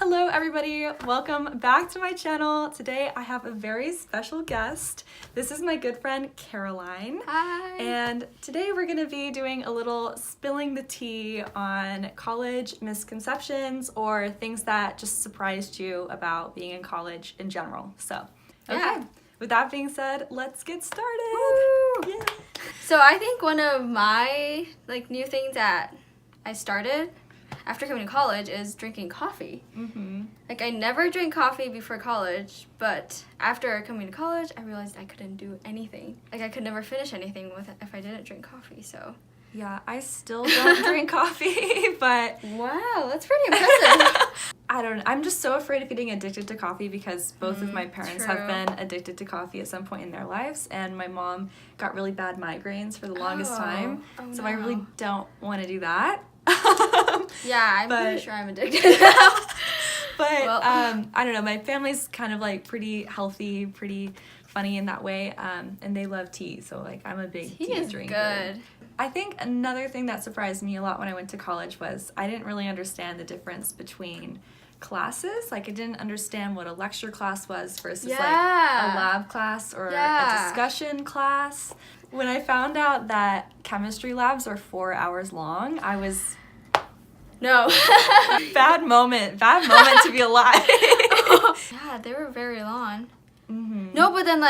Hello everybody, welcome back to my channel. Today I have a very special guest. This is my good friend Caroline. Hi. And today we're going to be doing a little spilling the tea on college misconceptions or things that just surprised you about being in college in general. So, okay. Yeah. With that being said, let's get started. Woo. Yeah. So I think one of my new things that I started after coming to college is drinking coffee. Mm-hmm. I never drank coffee before college, but after coming to college, I realized I couldn't do anything. I could never finish anything if I didn't drink coffee. So Yeah, I still don't drink coffee, but wow, that's pretty impressive. I don't know. I'm just so afraid of getting addicted to coffee because both of my parents true. have been addicted to coffee at some point in their lives, and my mom got really bad migraines for the longest time. Oh, so no. I really don't want to do that. Yeah, I'm But- pretty sure I'm addicted now. But Well. I don't know. My family's kind of pretty healthy, pretty funny in that way, and they love tea. So I'm a big Tea tea is drinker. good. I think another thing that surprised me a lot when I went to college was I didn't really understand the difference between classes. I didn't understand what a lecture class was versus a Yeah. lab class or a Yeah. discussion class. When I found out that chemistry labs are 4 hours long, I was No. bad moment to be alive. Yeah, they were very long. Mm-hmm. No, but then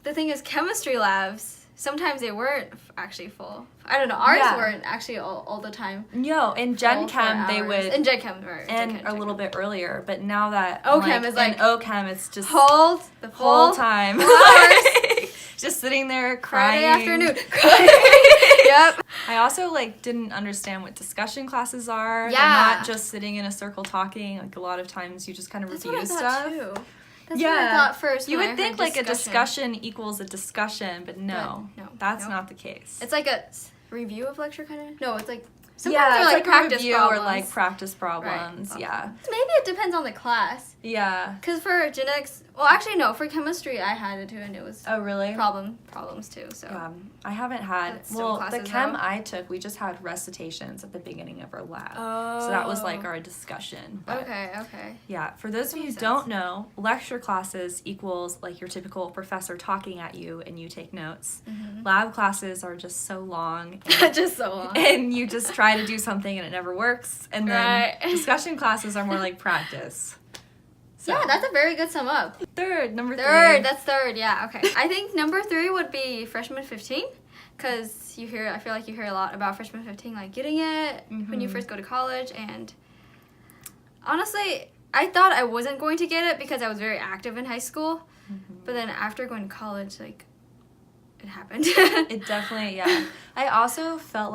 the thing is, chemistry labs, sometimes they weren't actually full. I don't know, ours Yeah. weren't actually all the time. No, in Gen Full Chem 4 they hours. would In Gen Chem, right. end a little bit earlier, but now that OChem is in OChem it's just Hold the whole full time. 4 hours. Just sitting there crying. Friday afternoon. Yep. I also didn't understand what discussion classes are. Yeah. They're not just sitting in a circle talking. A lot of times you just kind of That's review what I thought stuff. too. That's what I thought first. You when would I think heard a discussion equals a discussion, but no, But no, that's nope. not the case. It's like a review of lecture kind of. No, it's sometimes yeah, they're it's a practice review problems. or practice problems. Right. Yeah, Maybe it depends on the class. yeah. Because for genetics, well, actually no, for chemistry I had it too, and it was Oh, really? problems too. So I haven't had. That's some Well, the classes, chem though. I took, we just had recitations at the beginning of our lab. oh, So that was our discussion. But okay. yeah, for those of you who Makes don't sense. know, lecture classes equals your typical professor talking at you and you take notes. Mm-hmm. Lab classes are just so long. And, Just so long. and you just try to do something and it never works. And then Right. discussion classes are more like practice. So, Yeah, that's a very good sum up. number three. That's third, yeah, okay. I think number 3 would be freshman 15, because I feel like you hear a lot about freshman 15, getting it when you Mhm. first go to college, and honestly, I thought I wasn't going to get it because I was very active in high school, but then after going to college, it happened. It definitely, yeah. I also felt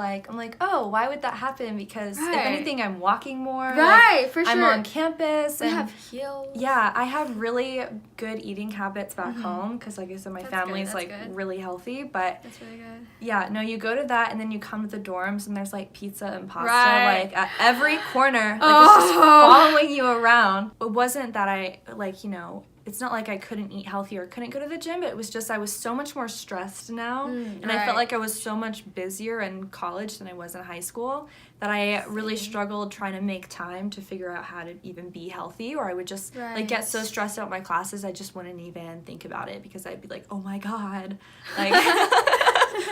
oh, why would that happen? Because if Right. anything, I'm walking more. Right, for sure. I'm on campus. We and have heels. yeah, I have really good eating habits back home because, like I said, my That's family's good, that's good. really healthy. But That's really good. yeah, no, you go to that and then you come to the dorms and there's pizza and pasta Right. at every corner. It's just Oh. following you around. It wasn't that I it's not like I couldn't eat healthy or couldn't go to the gym. It was just I was so much more stressed now, and I felt right. like I was so much busier in college than I was in high school that I really struggled trying to make time to figure out how to even be healthy, or I would just get so stressed out in my classes I just wouldn't even think about it because I'd be like, oh my god,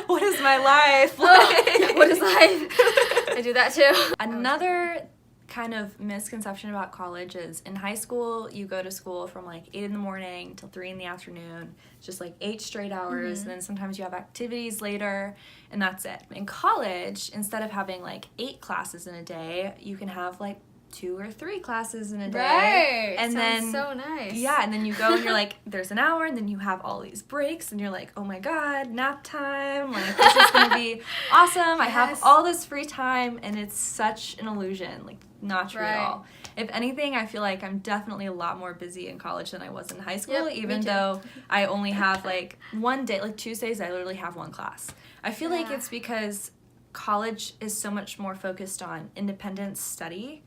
what is my life? What is life? I do that too. Another kind of misconception about college is in high school you go to school from 8 in the morning till 3 in the afternoon. It's just 8 straight hours, and then sometimes you have activities later, and that's it. In college, instead of having 8 classes in a day, you can have 2 or 3 classes in a day. Right. And Sounds then so nice. yeah, and then you go and you're there's an hour, and then you have all these breaks, and you're oh my god, nap time. This is gonna be awesome. I have Yes. all this free time, and it's such an illusion. Not true at Right. all. If anything, I feel like I'm definitely a lot more busy in college than I was in high school, Yep, me even too. though I only have one day, Tuesdays, I literally have one class. I feel like Yeah. it's because college is so much more focused on independent study.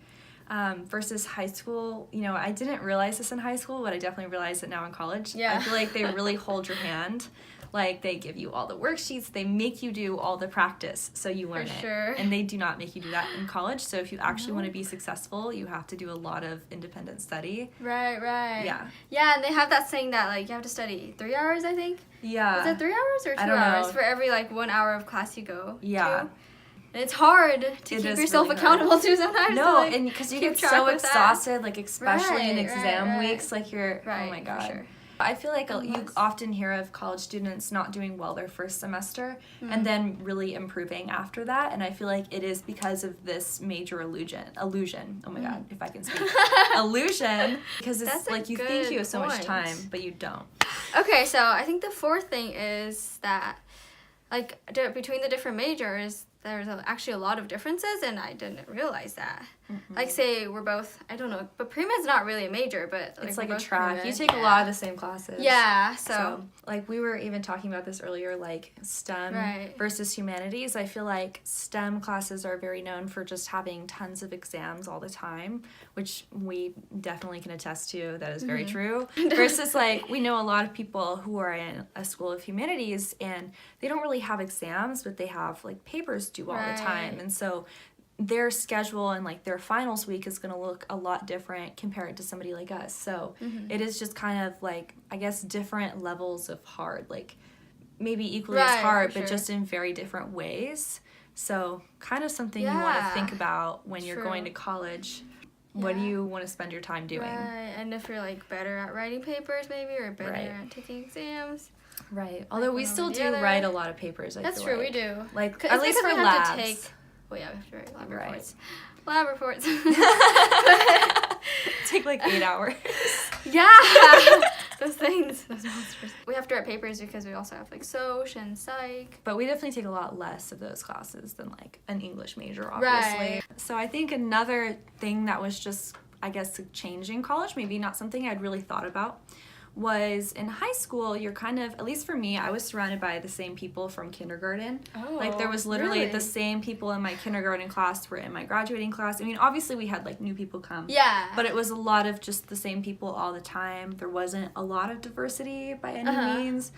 Versus high school, I didn't realize this in high school, but I definitely realized it now in college. Yeah. I feel like they really hold your hand. Like, they give you all the worksheets, they make you do all the practice so you learn it. Sure. And they do not make you do that in college. So if you actually want to be successful, you have to do a lot of independent study. Right. Yeah. Yeah, and they have that saying that, like, you have to study 3 hours, I think. Yeah. Is it 3 hours or 2 I don't hours know. for every, like, 1 hour of class you go Yeah. to? And it's hard to It keep is yourself really accountable to sometimes. No, to, like, and because you keep get track so with that. exhausted, like, especially in Right, exam right. weeks, like, you're, Right, oh my for God. sure. I feel like you Unless- often hear of college students not doing well their first semester and then really improving after that, and I feel like it is because of this major illusion. Oh my God, if I can speak. Illusion, because it's That's a like you think good you have so much point. time, but you don't. Okay, so I think the fourth thing is that, like, between the different majors, there's actually a lot of differences, and I didn't realize that. Like, say we're both, I don't know, but pre-med's not really a major, but like, It's we're like a both track. pre-med. You take a lot of the same classes. Yeah, So, like, we were even talking about this earlier, like, STEM Right. versus humanities. I feel like STEM classes are very known for just having tons of exams all the time, which we definitely can attest to. That is very true. Versus, like, we know a lot of people who are in a school of humanities, and they don't really have exams, but they have, like, papers due all the time. Right. And so their schedule and like their finals week is going to look a lot different compared to somebody like us. So it is just kind of like, I guess, different levels of hard, like maybe equally as Right, hard, for but sure. just in very different ways. So kind of something you want to Yeah, think about when you're true. going to college. What do Yeah. you want to spend your time doing? Right, and if you're, like, better at writing papers, maybe, or better Right. at taking exams. Right. Although we one still over the do other. write a lot of papers. I That's feel true, like. we do. Like, 'Cause at it's least because for we have labs. to take, well, yeah, we have to write lab Right. reports. Lab reports. Take like 8 hours. Yeah, those things, those monsters. We have to write papers because we also have, like, Soc and Psych. But we definitely take a lot less of those classes than like an English major, obviously. Right. So I think another thing that was just, I guess, a change in college, maybe not something I'd really thought about, was in high school, you're kind of, at least for me, I was surrounded by the same people from kindergarten. Oh, Like, there was literally really? the same people in my kindergarten class were in my graduating class. I mean, obviously we had like new people come. Yeah. But it was a lot of just the same people all the time. There wasn't a lot of diversity by any means.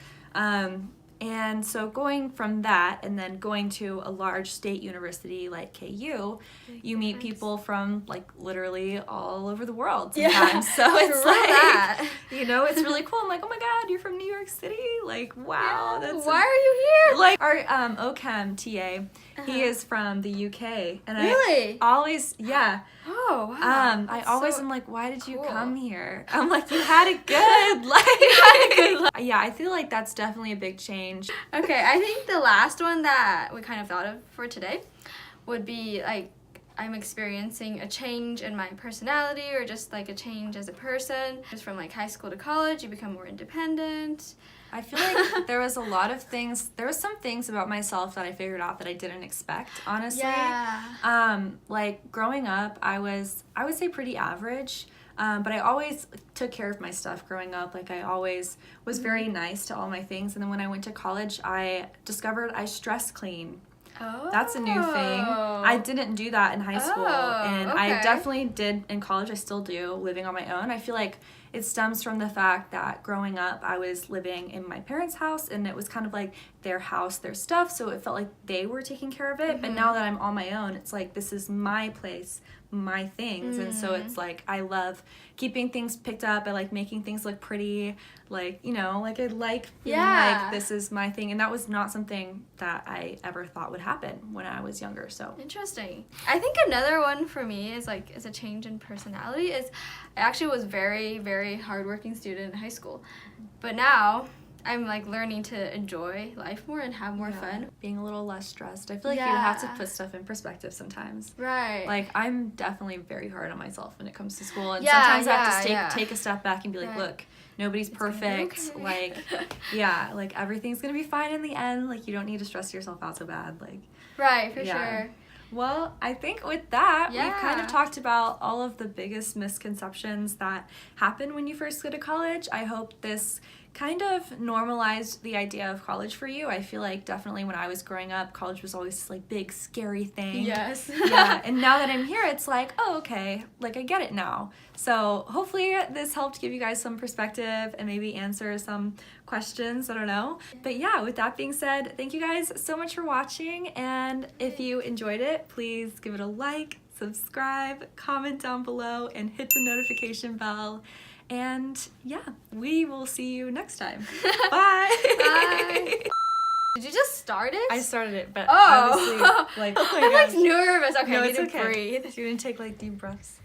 And so going from that and then going to a large state university like KU, you meet people from like literally all over the world sometimes. So it's True like, that. you know, it's really cool. I'm like, oh my God, you're from New York City? Like, wow. Yeah, That's why are you here? like our OChem TA, he is from the UK. And Really? I always, yeah. Oh, wow. I That's always so am like, why did you cool. come here? I'm like, you had it good. Like, you had a good life. Yeah, I feel like that's definitely a big change. Okay, I think the last one that we kind of thought of for today would be, like, I'm experiencing a change in my personality or just, like, a change as a person. Just from, like, high school to college, you become more independent. I feel like there was a lot of things, there was some things about myself that I figured out that I didn't expect, honestly. Yeah. Like, growing up, I would say pretty average. But I always took care of my stuff growing up. Like, I always was very nice to all my things. And then when I went to college, I discovered I stress clean. Oh. That's a new thing. I didn't do that in high school. Oh, And I okay. definitely did in college. I still do, living on my own. I feel like it stems from the fact that growing up, I was living in my parents' house, and it was kind of like their house, their stuff. So it felt like they were taking care of it. But now that I'm on my own, it's like, this is my place, my things. And so it's like, I love keeping things picked up. I like making things look pretty. Like, you know, like I like feeling Yeah. like this is my thing. And that was not something that I ever thought would happen when I was younger. So Interesting. I think another one for me is, like, is a change in personality. Is I actually was very, very hardworking student in high school, but now I'm, like, learning to enjoy life more and have more fun. being a little less stressed. I feel like you have to Yeah. put stuff in perspective sometimes. Right. Like, I'm definitely very hard on myself when it comes to school. And Yeah, sometimes I have to yeah. take a step back and be like, Right. look, nobody's gonna be perfect. okay. Like, yeah, like, everything's going to be fine in the end. Like, you don't need to stress yourself out so bad. Like, Right, for Yeah. sure. well, I think with that, we've kind Yeah. of talked about all of the biggest misconceptions that happen when you first go to college. I hope this kind of normalized the idea of college for you. I feel like definitely when I was growing up, college was always this like big scary thing. Yes. Yeah, and now that I'm here, it's like, oh, okay, like I get it now. So hopefully this helped give you guys some perspective and maybe answer some questions, I don't know. But yeah, with that being said, thank you guys so much for watching, and if you enjoyed it, please give it a like, subscribe, comment down below, and hit the notification bell. And yeah, we will see you next time. Bye! Bye! Did you just start it? I started it, but oh. obviously, like, oh my I'm gosh. like nervous. Okay, No, I need it's to okay. breathe. You're gonna take like deep breaths.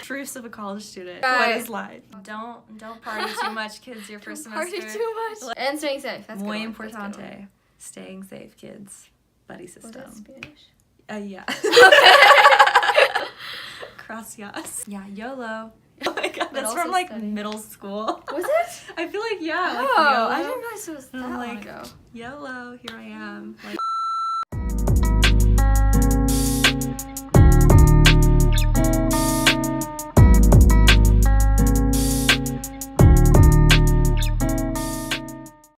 Proofs of a college student. Right. What is life? Don't party too much, kids. Your first semester. Party too much. And staying safe. That's Muy good one. That's a good one. importante. Staying safe, kids. Buddy system. Was that Spanish? Yeah. Okay. Gracias. Yeah, YOLO. Oh my god, that's also from like studying. middle school. Was it? I feel like, yeah. Like, Oh, YOLO. I didn't realize it was that And I'm long like, ago. YOLO, here I am. Like,